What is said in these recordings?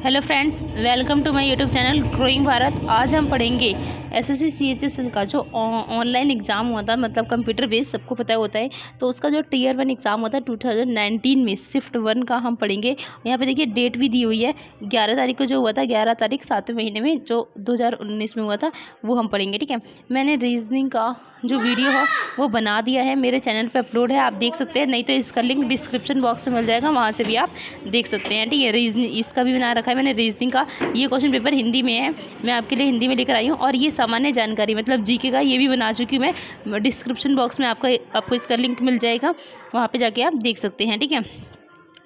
Hello friends, welcome to my YouTube channel growing Bharat. आज हम पढ़ेंगे एसएससी सीएचएस का जो ऑनलाइन एग्ज़ाम हुआ था, मतलब कंप्यूटर बेस्ड, सबको पता होता है। तो उसका जो टियर 1 एग्ज़ाम हुआ था 2019 में, शिफ्ट 1 का हम पढ़ेंगे। यहाँ पे देखिए डेट भी दी हुई है, 11 तारीख को जो हुआ था, 11 तारीख 7वें महीने में जो 2019 में हुआ था, वो हम पढ़ेंगे। ठीक है, मैंने रीजनिंग का जो वीडियो है वो बना दिया है, मेरे चैनल पे अपलोड है, आप देख सकते हैं। नहीं तो इसका लिंक डिस्क्रिप्शन बॉक्स में मिल जाएगा, वहाँ से भी आप देख सकते हैं। ठीक है, रीजनिंग इसका भी बना रखा है मैंने, रीजनिंग का। ये क्वेश्चन पेपर हिंदी में है, मैं आपके लिए हिंदी में लेकर आई हूँ। और ये सामान्य जानकारी मतलब जीके का, ये भी बना चुकी हूँ मैं। डिस्क्रिप्शन बॉक्स में आपको इसका लिंक मिल जाएगा, वहाँ पर जाके आप देख सकते हैं। ठीक है,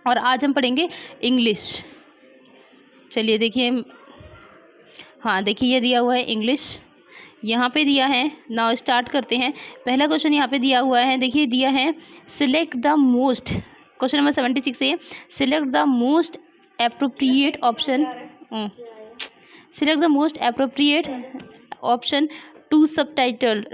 और आज हम पढ़ेंगे इंग्लिश। चलिए देखिए, हाँ देखिए ये दिया हुआ है इंग्लिश, यहाँ पे दिया है। नाउ स्टार्ट करते हैं। पहला क्वेश्चन यहाँ पे दिया हुआ है, देखिए दिया है select the most, question number 76 है, select the most appropriate option, select the most appropriate option to subtitle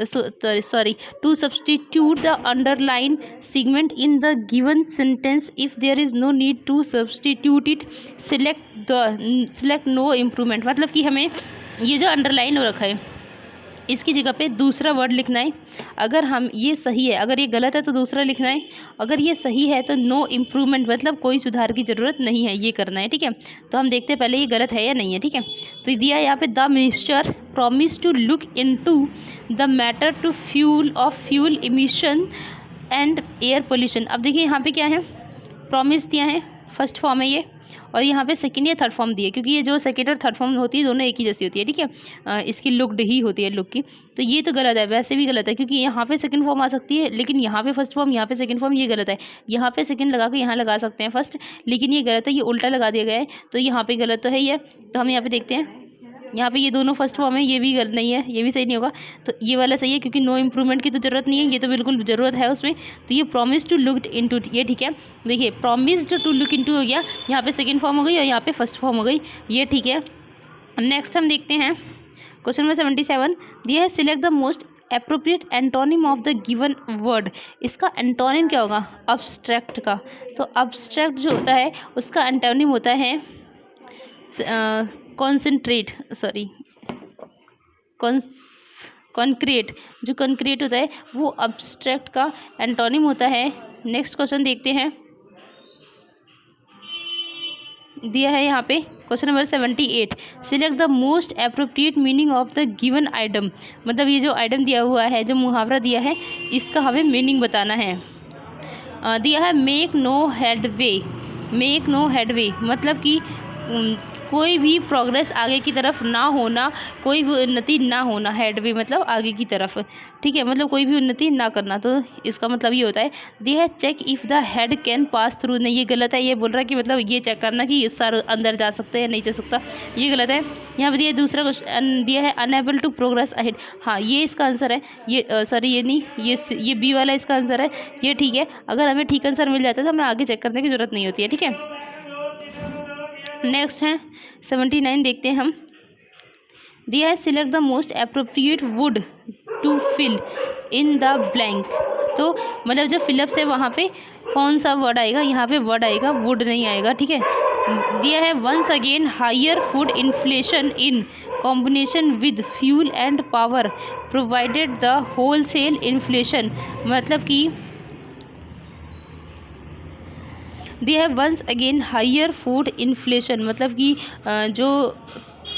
to substitute the underline segment in the given sentence if there is no need to substitute it, select no improvement. मतलब कि हमें ये जो underline हो रखा है इसकी जगह पे दूसरा वर्ड लिखना है। अगर हम ये सही है, अगर ये गलत है तो दूसरा लिखना है। अगर ये सही है तो नो इम्प्रूवमेंट, मतलब कोई सुधार की ज़रूरत नहीं है, ये करना है। ठीक है, तो हम देखते हैं पहले ये गलत है या नहीं है। ठीक है, तो दिया है यहाँ पे the minister promise to look into the matter to fuel emission and air pollution. अब देखिए यहाँ पे क्या है, प्रॉमिस दिया है, फर्स्ट फॉर्म है ये, और यहाँ पे सेकंड या थर्ड फॉर्म दी है, क्योंकि ये जो सेकंड और थर्ड फॉर्म होती है दोनों एक ही जैसी होती है। ठीक है, इसकी लुक्ड ही होती है, लुक की। तो ये तो गलत है, वैसे भी गलत है, क्योंकि यहाँ पे सेकंड फॉर्म आ सकती है, लेकिन यहाँ पे फर्स्ट फॉर्म, यहाँ पे सेकंड फॉर्म, ये गलत है। यहाँ पे सेकंड लगा के यहाँ लगा सकते हैं फर्स्ट, लेकिन ये गलत है, ये उल्टा लगा दिया गया है, तो यहाँ पे गलत तो है ये। तो हम यहाँ पे देखते हैं, यहाँ पे ये दोनों फर्स्ट फॉर्म है, ये भी गलत नहीं है, ये भी सही नहीं होगा। तो ये वाला सही है, क्योंकि नो इम्प्रूवमेंट की तो ज़रूरत नहीं है, ये तो बिल्कुल ज़रूरत है उसमें। तो ये प्रॉमिस टू लुक इनटू, ये ठीक है। देखिए प्रॉमिस्ड टू लुक इनटू हो गया, यहाँ पे सेकंड फॉर्म हो गई और यहाँ पे फर्स्ट फॉर्म हो गई, ये ठीक है। नेक्स्ट हम देखते हैं क्वेश्चन नंबर 77 दिया है select the most appropriate antonym of the given word. इसका एंटोनिम क्या होगा, अब्स्ट्रैक्ट का। तो अब्स्ट्रैक्ट जो होता है उसका एंटोनिम होता है कॉन्सेंट्रेट, कॉन्क्रीट। जो कॉन्क्रीट होता है वो अब्स्ट्रैक्ट का एंटोनिम होता है। नेक्स्ट क्वेश्चन देखते हैं, दिया है यहाँ पे question number 78 select the most appropriate meaning of the given item. मतलब ये जो आइटम दिया हुआ है, जो मुहावरा दिया है, इसका हमें मीनिंग बताना है। दिया है make no headway, make no headway मतलब कि कोई भी प्रोग्रेस आगे की तरफ ना होना, कोई भी उन्नति ना होना, हेडवे मतलब आगे की तरफ। ठीक है, मतलब कोई भी उन्नति ना करना, तो इसका मतलब ये होता है। दिया है check if the head can pass through, नहीं ये गलत है, ये बोल रहा है कि मतलब ये चेक करना कि इस सार अंदर जा सकता है या नहीं जा सकता, ये गलत है। यहाँ पर दिया दूसरा क्वेश्चन दिया है अनएबल टू प्रोग्रेस अहेड, हाँ ये इसका आंसर है, ये सॉरी ये नहीं, ये बी वाला इसका आंसर है, ये ठीक है। अगर हमें ठीक आंसर मिल जाता है तो हमें आगे चेक करने की जरूरत नहीं होती है। ठीक है, नेक्स्ट है 79 देखते हैं हम। दिया है select the most appropriate word to fill in the blank. तो मतलब जो फिलअप्स है वहाँ पे कौन सा वर्ड आएगा, यहाँ पे वर्ड आएगा, वुड नहीं आएगा। ठीक है, दिया है once again higher food inflation in combination with fuel and power provided the whole sale inflation. मतलब कि दिया है once again higher food inflation, मतलब कि जो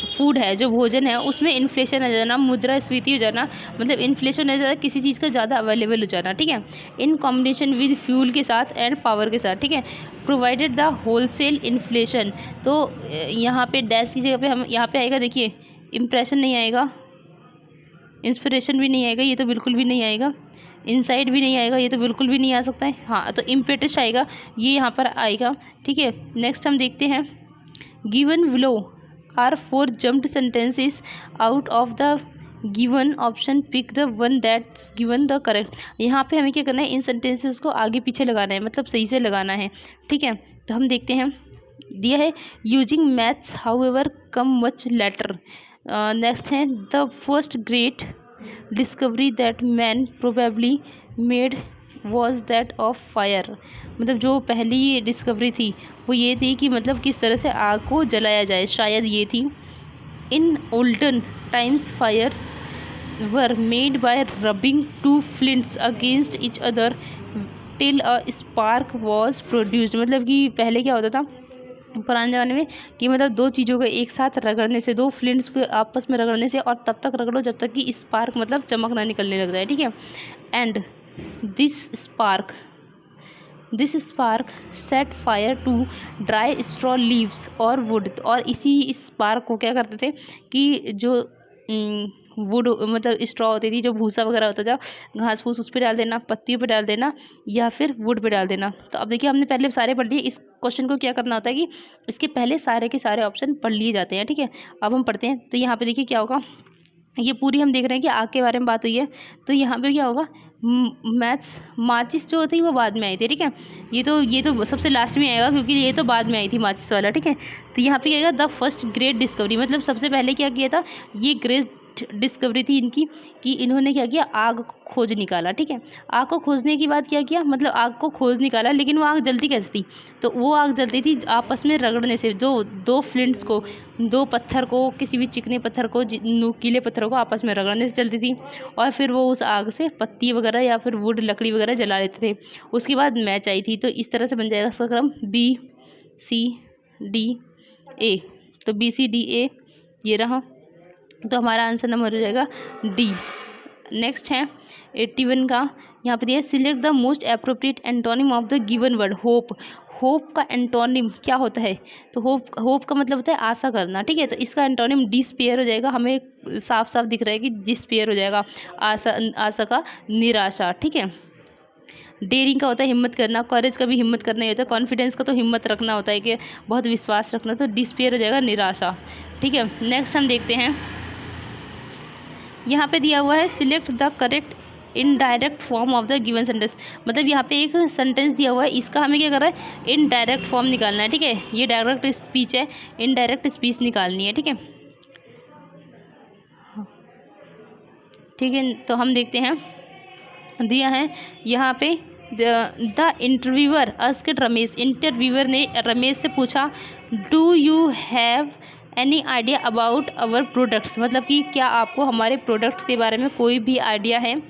फूड है, जो भोजन है, उसमें इन्फ्लेशन आ जाना, मुद्रास्फीति हो जाना, मतलब इन्फ्लेशन हो जाना, किसी चीज़ का ज़्यादा अवेलेबल हो जाना। ठीक है, इन कॉम्बिनेशन विद फ्यूल के साथ एंड पावर के साथ। ठीक है, प्रोवाइडेड द होलसेल इन्फ्लेशन। तो यहाँ पे डैश की जगह पे हम यहाँ पे आएगा, देखिए इम्प्रेशन नहीं आएगा, इंस्पिरेशन भी नहीं आएगा, ये तो बिल्कुल भी नहीं आएगा, इनसाइड भी नहीं आएगा, ये तो बिल्कुल भी नहीं आ सकता है। हाँ, तो इम्पेटस आएगा, ये यहाँ पर आएगा। ठीक है, नेक्स्ट हम देखते हैं given below are 4 jumped sentences out of the given option pick the one that's given the correct. यहाँ पे हमें क्या करना है, इन सेंटेंसेस को आगे पीछे लगाना है, मतलब सही से लगाना है। ठीक है, तो हम देखते हैं, दिया है यूजिंग मैथ्स हाउएवर कम मच लेटर। नेक्स्ट है the first great discovery that man probably made was that of fire. मतलब जो पहली डिस्कवरी थी वो ये थी कि मतलब किस तरह से आग को जलाया जाए, शायद ये थी। In olden times fires were made by rubbing two flints against each other till a spark was produced. मतलब कि पहले क्या होता था पुराने ज़माने में कि मतलब दो चीज़ों को एक साथ रगड़ने से, दो फ्लिंट्स को आपस में रगड़ने से, और तब तक रगड़ो जब तक कि स्पार्क मतलब चमक ना निकलने लग जाए, ठीक है। And this spark set fire to dry straw leaves और वुड। और इसी स्पार्क को क्या करते थे कि जो वुड मतलब स्ट्रॉ होती थी, जो भूसा वगैरह होता था, घास फूस, उस पर डाल देना, पत्तियों पर डाल देना, या फिर वुड पे डाल देना। तो अब देखिए हमने पहले सारे पढ़ लिए। इस क्वेश्चन को क्या करना होता है कि इसके पहले सारे के सारे ऑप्शन पढ़ लिए जाते हैं, ठीक है। अब हम पढ़ते हैं। तो यहाँ पे देखिए क्या होगा, ये पूरी हम देख रहे हैं कि आग के बारे में बात हुई है। तो यहाँ पे क्या होगा, मैथ्स माचिस जो होती है वो बाद में आई थी, ठीक है। ये तो सबसे लास्ट में आएगा क्योंकि ये तो बाद में आई थी माचिस वाला, ठीक है। तो यहाँ पे क्या आएगा, द फर्स्ट ग्रेट डिस्कवरी। मतलब सबसे पहले क्या किया था, ये ग्रेट डिस्कवरी थी इनकी कि इन्होंने क्या किया, आग को खोज निकाला, ठीक है। आग को खोजने के बाद क्या किया, मतलब आग को खोज निकाला, लेकिन वो आग जलती कैसे थी, तो वो आग जलती थी आपस में रगड़ने से। जो दो फ्लिंट्स को, दो पत्थर को, किसी भी चिकने पत्थर को, नुकीले पत्थरों को आपस में रगड़ने से चलती थी, और फिर वो उस आग से पत्ती वगैरह या फिर वुड, लकड़ी वगैरह जला लेते थे। उसके बाद मैच आई थी। तो इस तरह से बन जाएगा इसका क्रम BCDA। तो BCDA ये रहा। तो हमारा आंसर नंबर हो जाएगा D। नेक्स्ट है 81 का, यहाँ पे दिया select the most appropriate antonym of the given word hope. Hope का एंटोनिम क्या होता है, तो होप का मतलब होता है आशा करना, ठीक है। तो इसका एंटोनिम डिस्पेयर हो जाएगा। हमें साफ साफ दिख रहा है कि डिस्पेयर हो जाएगा, आशा का निराशा, ठीक है। डेयरिंग का होता है हिम्मत करना, कॉरेज का भी हिम्मत करना ही होता है, कॉन्फिडेंस का तो हिम्मत रखना होता है कि बहुत विश्वास रखना। तो डिस्पेयर हो जाएगा निराशा, ठीक है। नेक्स्ट हम देखते हैं, यहाँ पे दिया हुआ है select the correct indirect form of the given sentence. मतलब यहाँ पे एक सेंटेंस दिया हुआ है, इसका हमें क्या कर रहा है, इनडायरेक्ट फॉर्म निकालना है, ठीक है। ये डायरेक्ट स्पीच है, इनडायरेक्ट स्पीच निकालनी है, ठीक है। ठीक है, तो हम देखते हैं, दिया है यहाँ पे the interviewer asked Ramesh. Interviewer ने रमेश से पूछा do you have any idea about our products. मतलब कि क्या आपको हमारे प्रोडक्ट्स के बारे में कोई भी आइडिया है।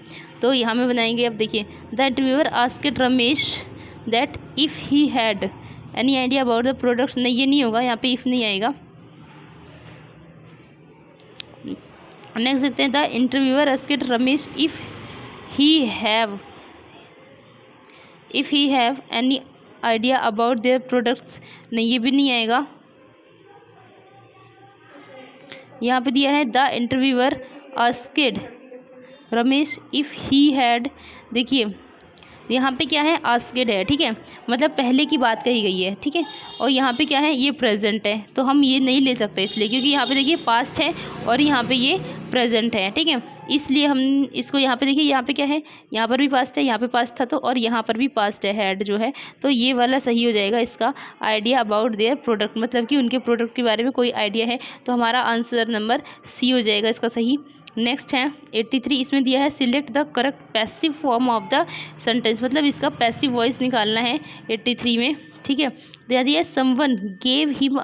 तो यहाँ में बनाएंगे, अब देखिए the interviewer asked Ramesh that if he had any idea about the products. नहीं, ये नहीं होगा, यहाँ पे इफ़ नहीं आएगा। नेक्स्ट देखते हैं, the interviewer asked Ramesh if he have any idea about their products. नहीं, ये भी नहीं आएगा। यहाँ पे दिया है the interviewer asked Ramesh if he had. देखिए यहाँ पे क्या है, आस्क्ड है, ठीक है। मतलब पहले की बात कही गई है, ठीक है। और यहाँ पे क्या है, ये प्रेजेंट है, तो हम ये नहीं ले सकते इसलिए, क्योंकि यहाँ पे देखिए पास्ट है और यहाँ पे ये प्रेजेंट है, ठीक है। इसलिए हम इसको यहाँ पे देखिए, यहाँ पे क्या है, यहाँ पर भी पास्ट है, यहाँ पे पास्ट था तो, और यहाँ पर भी पास्ट है, हैड जो है। तो ये वाला सही हो जाएगा इसका, आइडिया अबाउट देयर प्रोडक्ट, मतलब कि उनके प्रोडक्ट के बारे में कोई आइडिया है। तो हमारा आंसर नंबर C हो जाएगा इसका सही। नेक्स्ट है 83, इसमें दिया है select the correct passive form of the sentence. मतलब इसका पैसिव वॉइस निकालना है 83 में, ठीक है। दिया है someone gave him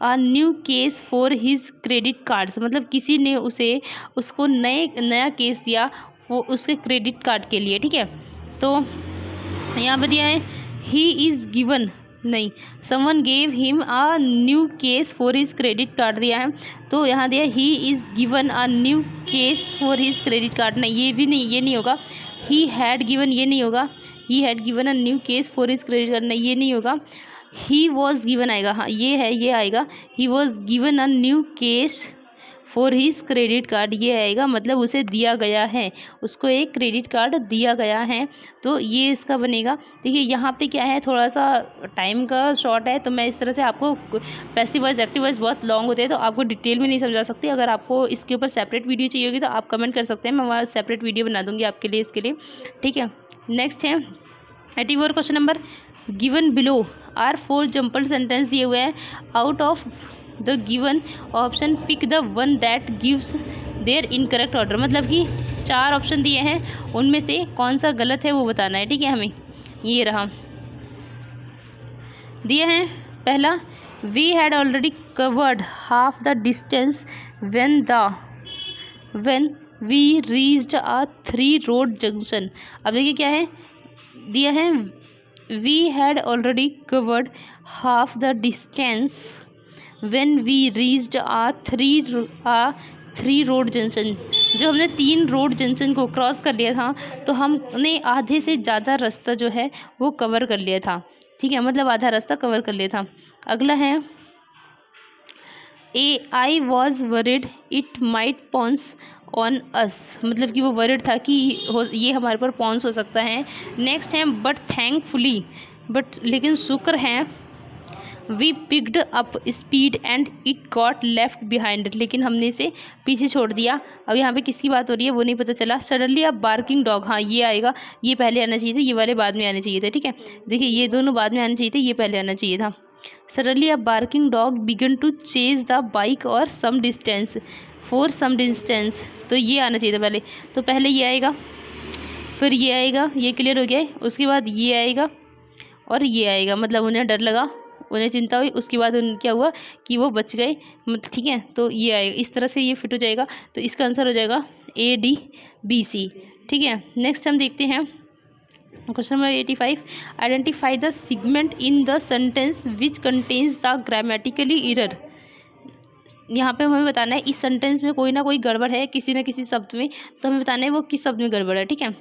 a new case for his credit cards. मतलब किसी ने उसको नया केस दिया वो उसके क्रेडिट कार्ड के लिए, ठीक है। तो यहाँ पर दिया है ही इज़ गिवन, नहीं, someone gave him a new case for his credit card दिया है। तो यहाँ दिया he is given a new case for his credit card. नहीं, ये भी नहीं, ये नहीं होगा। ही हैड गिवन, ये नहीं होगा। He had given a new case for his credit card, नहीं, ये नहीं होगा। ही वॉज गिवन आएगा, हाँ ये है, ये आएगा। He was given a new case for his credit card, ये आएगा। मतलब उसे दिया गया है, उसको एक क्रेडिट कार्ड दिया गया है, तो ये इसका बनेगा। देखिए यहाँ पे क्या है, थोड़ा सा टाइम का शॉर्ट है, तो मैं इस तरह से आपको, पैसिव वॉइस एक्टिव वॉइस बहुत लॉन्ग होते हैं तो आपको डिटेल में नहीं समझा सकती। अगर आपको इसके ऊपर सेपरेट वीडियो चाहिए होगी तो आप कमेंट कर सकते हैं, मैं वहाँ सेपरेट वीडियो बना दूँगी आपके लिए, इसके लिए, ठीक है। नेक्स्ट है 84 question number, given below are 4 jumbled sentence दिए हुए हैं। Out of the given option, pick the one that gives their incorrect order. मतलब कि 4 ऑप्शन दिए हैं, उनमें से कौन सा गलत है वो बताना है, ठीक है। हमें ये रहा दिए हैं। पहला, we had already covered half the distance when we reached a 3 road junction. अब देखिए क्या है, दिया है we had already covered half the distance when we reached a 3 road junction. जब हमने 3 रोड जंक्शन को क्रॉस कर लिया था तो हमने आधे से ज़्यादा रास्ता जो है वो कवर कर लिया था, ठीक है, मतलब आधा रास्ता कवर कर लिया था। अगला है, I was worried it might pounce on us. मतलब कि वो वरिड था कि ये हमारे पर पॉन्स हो सकता है। नेक्स्ट है, बट लेकिन शुक्र है, we picked up speed and it got left behind. लेकिन हमने इसे पीछे छोड़ दिया। अब यहाँ पे किसकी बात हो रही है वो नहीं पता चला। सडनली अ बार्किंग डॉग, हाँ ये आएगा, ये पहले आना चाहिए था, ये वाले बाद में आने चाहिए थे, ठीक है। देखिए ये दोनों बाद में आने चाहिए थे, ये पहले आना चाहिए था। Suddenly a barking dog began to chase the bike और some distance, for some distance. तो ये आना चाहिए था पहले, तो पहले ये आएगा, फिर ये आएगा, ये क्लियर हो गया है। उसके बाद ये आएगा और ये आएगा। मतलब उन्हें डर लगा, उन्हें चिंता हुई, उसके बाद उन क्या हुआ कि वो बच गए, मतलब ठीक है। तो ये आएगा, इस तरह से ये फिट हो जाएगा। तो इसका आंसर हो जाएगा ADBC, ठीक है। नेक्स्ट हम देखते हैं question number 85, identify the segment in the sentence which contains the grammatically error. यहाँ पे हमें बताना है इस सेंटेंस में कोई ना कोई गड़बड़ है किसी न किसी शब्द में, तो हमें बताना है वो किस शब्द में गड़बड़ है, ठीक है।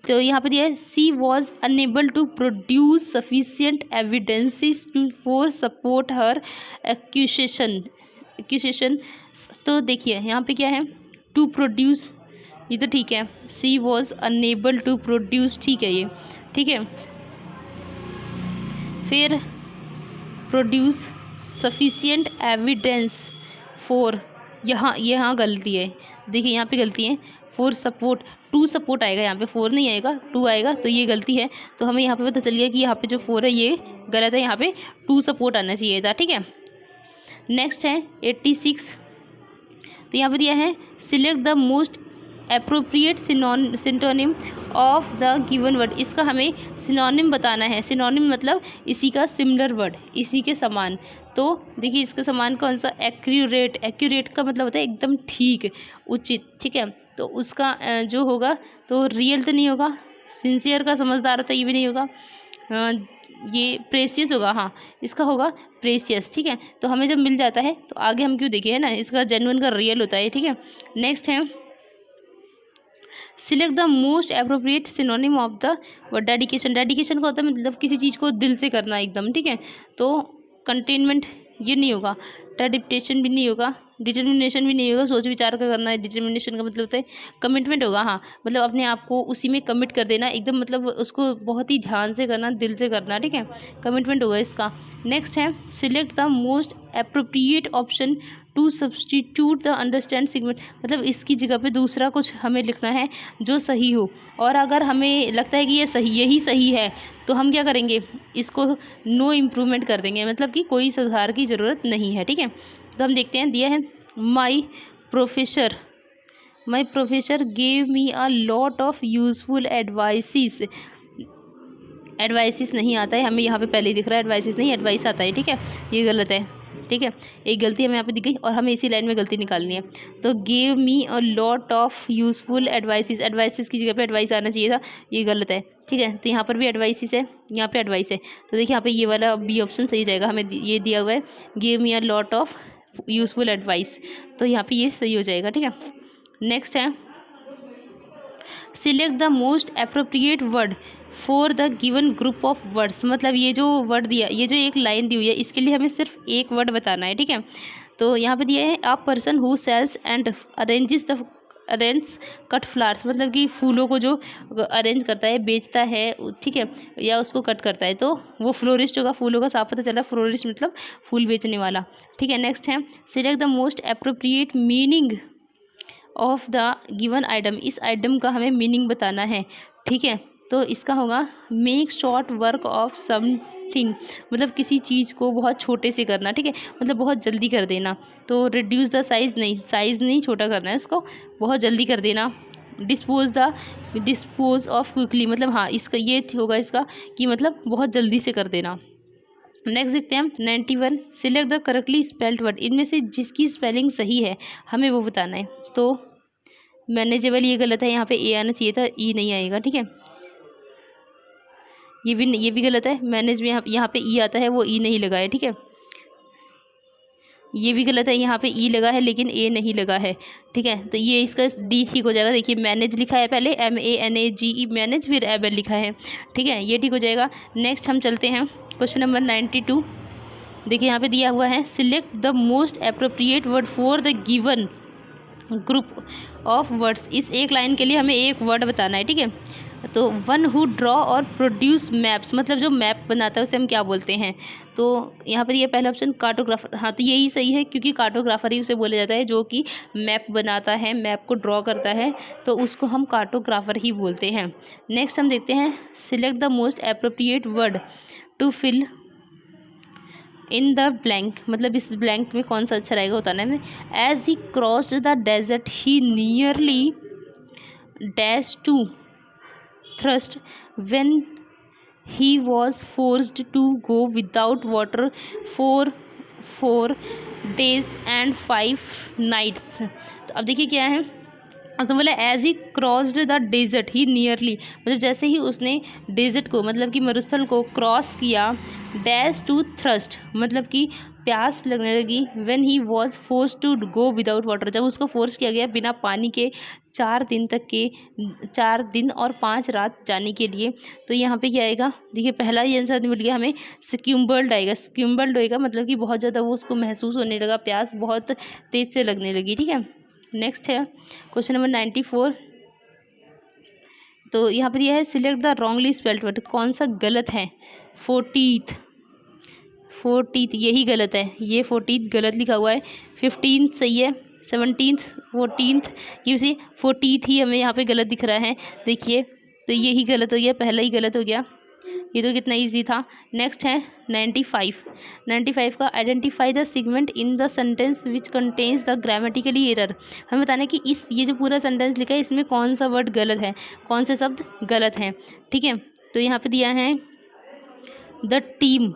तो यहाँ पे दिया है, she was unable to produce sufficient evidences to for support her accusation. तो देखिए यहाँ पे क्या है, टू प्रोड्यूस, ये तो ठीक है, she was unable to produce, ठीक है ये, ठीक है। फिर प्रोड्यूस सफिशियंट एविडेंस फॉर, यहाँ गलती है, देखिए यहाँ पे गलती है। फॉर सपोर्ट, टू सपोर्ट आएगा, यहाँ पे 4 नहीं आएगा, 2 आएगा, तो ये गलती है। तो हमें यहाँ पे पता चल गया कि यहाँ पे जो 4 है ये गलत है, यहाँ पे 2 सपोर्ट आना चाहिए था, ठीक है। नेक्स्ट है 86, तो यहाँ पे दिया है, select the most appropriate synonym of the given word. इसका हमें सिनोनिम बताना है। सिनोनिम मतलब इसी का सिमिलर वर्ड, इसी के समान। तो देखिए इसका समान कौन सा, एक्यूरेट। एक्यूरेट का मतलब होता है एकदम ठीक, उचित, ठीक है। तो उसका जो होगा तो रियल तो नहीं होगा, सिंसियर का समझदार होता है ये भी नहीं होगा, ये प्रेसियस होगा, हाँ इसका होगा प्रेसियस, ठीक है। तो हमें जब मिल जाता है तो आगे हम क्यों देखें, है ना, इसका जेन्युइन का रियल होता है, ठीक है। नेक्स्ट है, select the most appropriate synonym of the word dedication. Dedication का होता है मतलब किसी चीज़ को दिल से करना एकदम, ठीक है। तो कंटेनमेंट ये नहीं होगा, डेडिकेशन भी नहीं होगा, डिटर्मिनेशन भी नहीं होगा, सोच विचार का करना है। डिटर्मिनेशन का मतलब होता है कमिटमेंट होगा, हाँ मतलब अपने आप को उसी में कमिट कर देना एकदम, मतलब उसको बहुत ही ध्यान से करना, दिल से करना, ठीक है, कमिटमेंट होगा इसका। नेक्स्ट है, select the most appropriate option to substitute the understand segment. मतलब इसकी जगह पे दूसरा कुछ हमें लिखना है जो सही हो, और अगर हमें लगता है कि ये सही, यही सही है, तो हम क्या करेंगे, इसको नो इम्प्रूवमेंट कर देंगे, मतलब कि कोई सुधार की ज़रूरत नहीं है, ठीक है। तो हम देखते हैं, दिया है, my professor gave me a lot of useful advices. Advices नहीं आता है, हमें यहाँ पे पहले ही दिख रहा है, एडवाइसिस नहीं एडवाइस आता है, ठीक है, ये गलत है, ठीक है। एक गलती हमें यहाँ पे दिख गई और हमें इसी लाइन में गलती निकालनी है। तो give me a lot of useful advices, advices की जगह पे एडवाइस आना चाहिए था, ये गलत है, ठीक है। तो यहाँ पर भी एडवाइसिस है, यहाँ पे एडवाइस है, तो देखिए यहाँ पे ये वाला बी ऑप्शन सही जाएगा। हमें ये दिया हुआ है, give me a lot of useful advice, तो यहाँ पे ये सही हो जाएगा, ठीक है। नेक्स्ट है, select the most appropriate word for the given group of words. मतलब ये जो वर्ड दिया, ये जो एक लाइन दी हुई है, इसके लिए हमें सिर्फ एक वर्ड बताना है, ठीक है। तो यहाँ पे दिया है, a person who sells and arrange cut flowers. मतलब कि फूलों को जो अरेंज करता है, बेचता है, ठीक है, या उसको कट करता है, तो वो फ्लोरिस्ट होगा। फूलों का साफ पता चला, फ्लोरिस्ट मतलब फूल बेचने वाला, ठीक है। नेक्स्ट है, select the most appropriate meaning of the given item. इस आइटम का हमें मीनिंग बताना है, ठीक है। तो इसका होगा, make short work of something, मतलब किसी चीज़ को बहुत छोटे से करना, ठीक है, मतलब बहुत जल्दी कर देना। तो रिड्यूस द साइज़ नहीं, साइज़ नहीं छोटा करना है उसको, बहुत जल्दी कर देना। डिस्पोज ऑफ क्विकली, मतलब हाँ इसका ये होगा इसका कि मतलब बहुत जल्दी से कर देना। नेक्स्ट देखते हैं हम 91, select the correctly spelled word, इनमें से जिसकी स्पेलिंग सही है हमें वो बताना है। तो मैनेजेबल ये गलत है, यहाँ पे ए आना चाहिए था, ई नहीं आएगा, ठीक है। ये भी गलत है, मैनेज में यहाँ पे ई आता है, वो ई नहीं लगा है, ठीक है। ये भी गलत है, यहाँ पे ई लगा है लेकिन ए नहीं लगा है, ठीक है। तो ये इसका डी ठीक हो जाएगा। देखिए मैनेज लिखा है पहले, MANAGE मैनेज, फिर एबल लिखा है, ठीक है, ये ठीक हो जाएगा। नेक्स्ट हम चलते हैं क्वेश्चन नंबर 92। देखिए यहाँ पे दिया हुआ है, select the most appropriate word for the given group of words, इस एक लाइन के लिए हमें एक वर्ड बताना है, ठीक है। तो वन हु ड्रॉ और प्रोड्यूस मैप्स, मतलब जो मैप बनाता है उसे हम क्या बोलते हैं। तो यहाँ पर ये पहला ऑप्शन कार्टोग्राफर, हाँ तो यही सही है क्योंकि कार्टोग्राफर ही उसे बोला जाता है जो कि मैप बनाता है, मैप को ड्रॉ करता है, तो उसको हम कार्टोग्राफर ही बोलते हैं। नेक्स्ट हम देखते हैं, select the most appropriate word to fill in the blank, मतलब इस ब्लैंक में कौन सा अच्छा रहेगा बताना है। As he crossed the desert he nearly dash to thrust when he was forced to go without water for 4 days and 5 nights। तो अब देखिए क्या है, तो बोला as he crossed the desert he nearly, मतलब जैसे ही उसने डेजर्ट को, मतलब कि मरुस्थल को क्रॉस किया, डैश टू थ्रस्ट, मतलब कि प्यास लगने लगी, when he was force to go without water, जब उसको फोर्स किया गया बिना पानी के 4 दिन और 5 रात जाने के लिए। तो यहाँ पे क्या आएगा, देखिए पहला ही आंसर मिल गया हमें, स्क्यूम्बल्ड आएगा। स्क्यूम्बल्ड होएगा मतलब कि बहुत ज़्यादा वो उसको महसूस होने लगा, प्यास बहुत तेज़ से लगने लगी, ठीक है। नेक्स्ट है क्वेश्चन नंबर 94। तो यहाँ पर यह है, select the wrongly spelled word, कौन सा गलत है। 40th यही गलत है, ये 40th गलत लिखा हुआ है। 15th सही है, 17th 14th, ये उसे 40th ही हमें यहाँ पे गलत दिख रहा है, देखिए तो यही गलत हो गया, पहला ही गलत हो गया, ये तो कितना इजी था। नेक्स्ट है 95 का, identify the segment in the sentence which contains the grammatically error, हमें बताना है कि ये जो पूरा सेंटेंस लिखा है इसमें कौन सा वर्ड गलत है, कौन से शब्द गलत हैं, ठीक है। तो यहाँ पे दिया है, the team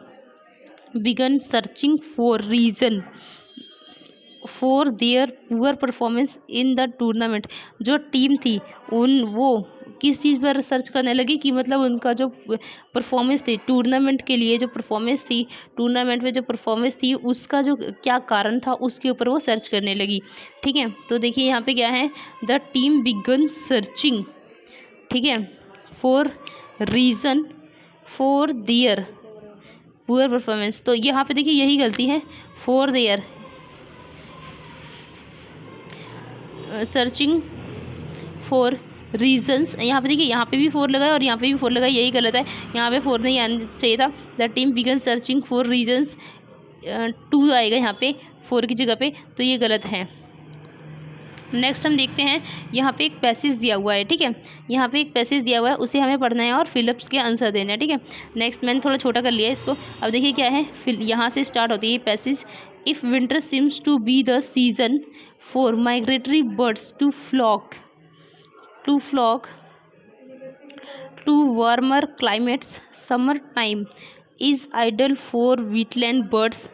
began searching for reason for their poor performance in the tournament, जो टीम थी वो किस चीज़ पर सर्च करने लगी कि मतलब उनका जो परफॉर्मेंस थी टूर्नामेंट के लिए, जो परफॉर्मेंस थी टूर्नामेंट में, जो परफॉर्मेंस थी उसका जो क्या कारण था उसके ऊपर वो सर्च करने लगी, ठीक है। तो देखिए यहाँ पे क्या है, द टीम बिगन सर्चिंग, ठीक है, for reason for their poor performance. तो यहाँ पे देखिए यही गलती है, for their searching for reasons, यहाँ पे देखिए यहाँ पे भी 4 लगा है और यहाँ पे भी 4 लगा है, यही गलत है, यहाँ पे 4 नहीं आना चाहिए था। The team began searching for reasons 2 आएगा यहाँ पे 4 की जगह पे, तो ये गलत है। नेक्स्ट हम देखते हैं, यहाँ पे एक पैसेज दिया हुआ है, ठीक है, यहाँ पे एक पैसेज दिया हुआ है, उसे हमें पढ़ना है और फिलिप्स के आंसर देना है, ठीक है। नेक्स्ट मैंने थोड़ा छोटा कर लिया है इसको। अब देखिए क्या है, फिर यहाँ से स्टार्ट होती है passage, if winter seems to be the season for migratory birds to flock to warmer climates, summer time is ideal for wetland birds.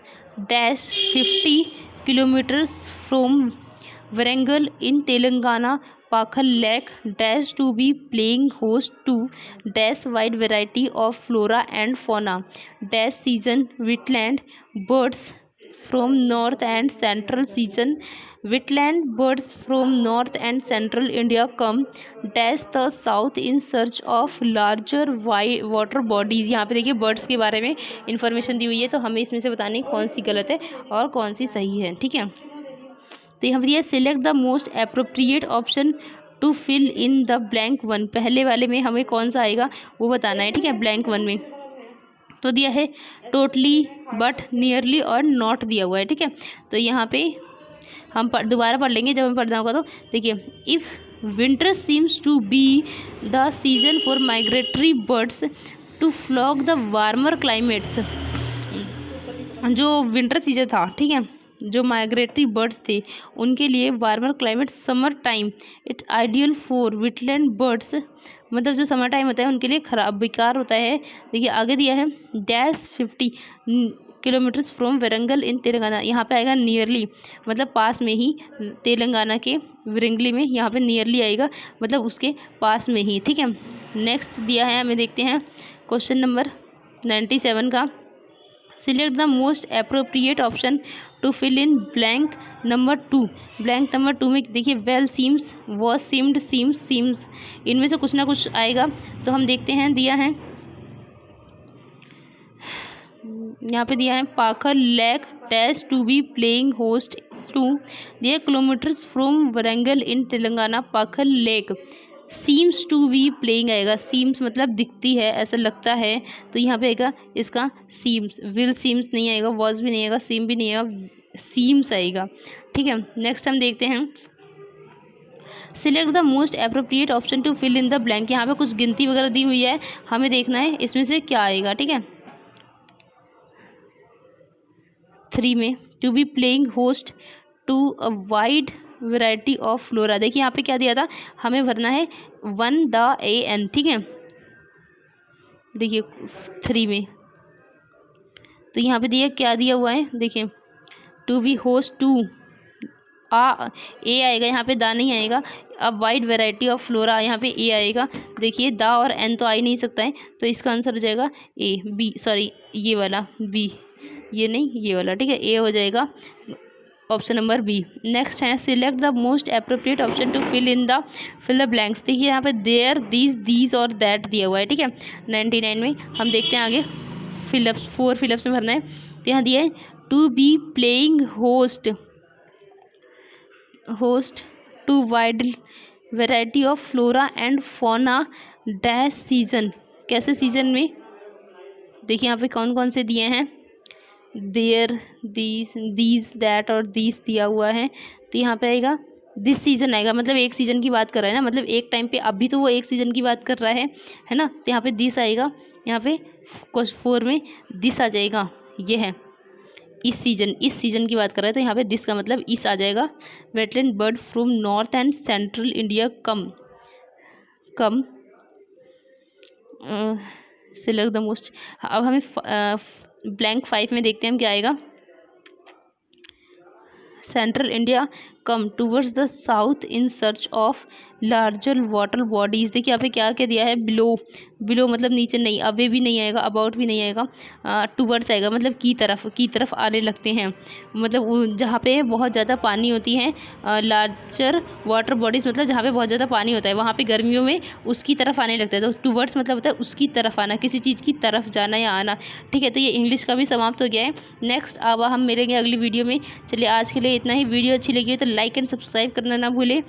50 kilometers from Warangal in Telangana, Pakhal Lake to be playing host to wide variety of flora and fauna. Season wetland birds from north and central season wetland birds from north and central India come the south in search of larger water bodies। यहाँ पे देखिए birds के बारे में information दी हुई है, तो हमें इसमें से बतानी कौन सी गलत है और कौन सी सही है, ठीक है। तो यहाँ पर दिया, select the most appropriate option to fill in the blank one, पहले वाले में हमें कौन सा आएगा वो बताना है, ठीक है। ब्लैंक वन में तो दिया है टोटली, बट, नियरली और नॉट दिया हुआ है, ठीक है। तो यहाँ पे हम दोबारा पढ़ लेंगे जब हमें पढ़ना होगा। तो देखिए, if winter seems to be the season for migratory birds to flock the warmer climates. जो विंटर सीजन था, ठीक है, जो माइग्रेटरी बर्ड्स थे उनके लिए warmer climate summer time it's ideal for wetland birds, मतलब जो समर टाइम होता है उनके लिए खराब बेकार होता है। देखिए आगे दिया है -50 kilometres from Warangal in Telangana. यहाँ पे आएगा नियरली, मतलब पास में ही, तेलंगाना के वरंगली में, यहाँ पे नियरली आएगा, मतलब उसके पास में ही, ठीक है। नेक्स्ट दिया है हमें, देखते हैं क्वेश्चन नंबर 97 का। Select the most appropriate option to fill in blank number 2। Blank number 2 में देखिए well seems, was seemed, seems, seems, इनमें से कुछ ना कुछ आएगा। तो हम देखते हैं, दिया है यहाँ पे दिया है Pakhal lake dash to be playing host to दिया kilometres from Warangal in Telangana. Pakhal lake seems to be playing आएगा, सीम्स मतलब दिखती है, ऐसा लगता है, तो यहाँ पे आएगा इसका सीम्स। विल सीम्स नहीं आएगा, वॉज भी नहीं आएगा, सीम भी नहीं आएगा, सीम्स आएगा, ठीक है। नेक्स्ट हम देखते हैं select the most appropriate option to fill in the blank. यहाँ पे कुछ गिनती वगैरह दी हुई है, हमें देखना है इसमें से क्या आएगा, ठीक है। 3 में to be playing host to a wide variety of flora. देखिए यहाँ पे क्या दिया था, हमें भरना है 1 द AN, ठीक है। देखिए 3 में तो यहाँ पे दिया, क्या दिया हुआ है, देखिए टू बी होस्ट टू ए आएगा, यहाँ पे दा नहीं आएगा। अब वाइड वैरायटी ऑफ फ्लोरा, यहाँ पे ए आएगा। देखिए दा और एन तो आ ही नहीं सकता है, तो इसका आंसर हो जाएगा ए, बी, सॉरी ये वाला बी, ये नहीं ये वाला, ठीक है, ए हो जाएगा ऑप्शन नंबर बी। नेक्स्ट है select the most appropriate option to fill the blanks. देखिए यहाँ पे देयर, दीज और दैट दिया हुआ है, ठीक है। 99 में हम देखते हैं आगे, फिलअप्स 4 फिलअप्स में भरना है। तो यहाँ दिया है to be playing host to wide variety of flora and fauna dash season. कैसे सीजन में, देखिए यहाँ पे कौन कौन से दिए हैं, देयर, दीज, दैट और दीज दिया हुआ है। तो यहाँ पे आएगा दिस सीजन आएगा, मतलब एक सीज़न की बात कर रहा है ना, मतलब एक टाइम पे, अभी तो वो एक सीज़न की बात कर रहा है ना। तो यहाँ पे दिस आएगा, यहाँ पे क्वेश्चन 4 में दिस आ जाएगा, ये है इस सीज़न की बात कर रहा है, तो यहाँ पे दिस का मतलब इस आ जाएगा। Wetland bird from north and central India come select the most. अब हमें ब्लैंक 5 में देखते हैं हम क्या आएगा। Central India come towards the south in search of larger water bodies. देखिए यहाँ पे क्या क्या दिया है, बिलो मतलब नीचे नहीं, अवे भी नहीं आएगा, अबाउट भी नहीं आएगा, टूवर्ड्स आएगा, मतलब की तरफ आने लगते हैं, मतलब जहाँ पे बहुत ज़्यादा पानी होती है। लार्जर वाटर बॉडीज़ मतलब जहाँ पे बहुत ज़्यादा पानी होता है, वहाँ पे गर्मियों में उसकी तरफ आने लगता है। तो टूवर्ड्स मतलब होता है उसकी तरफ आना, किसी चीज़ की तरफ जाना या आना, ठीक है। तो ये इंग्लिश का भी समाप्त हो गया है। नेक्स्ट अब हम मिलेंगे अगली वीडियो में। चलिए आज के लिए इतना ही। वीडियो अच्छी लगी है तो लाइक एंड सब्सक्राइब करना ना भूलें।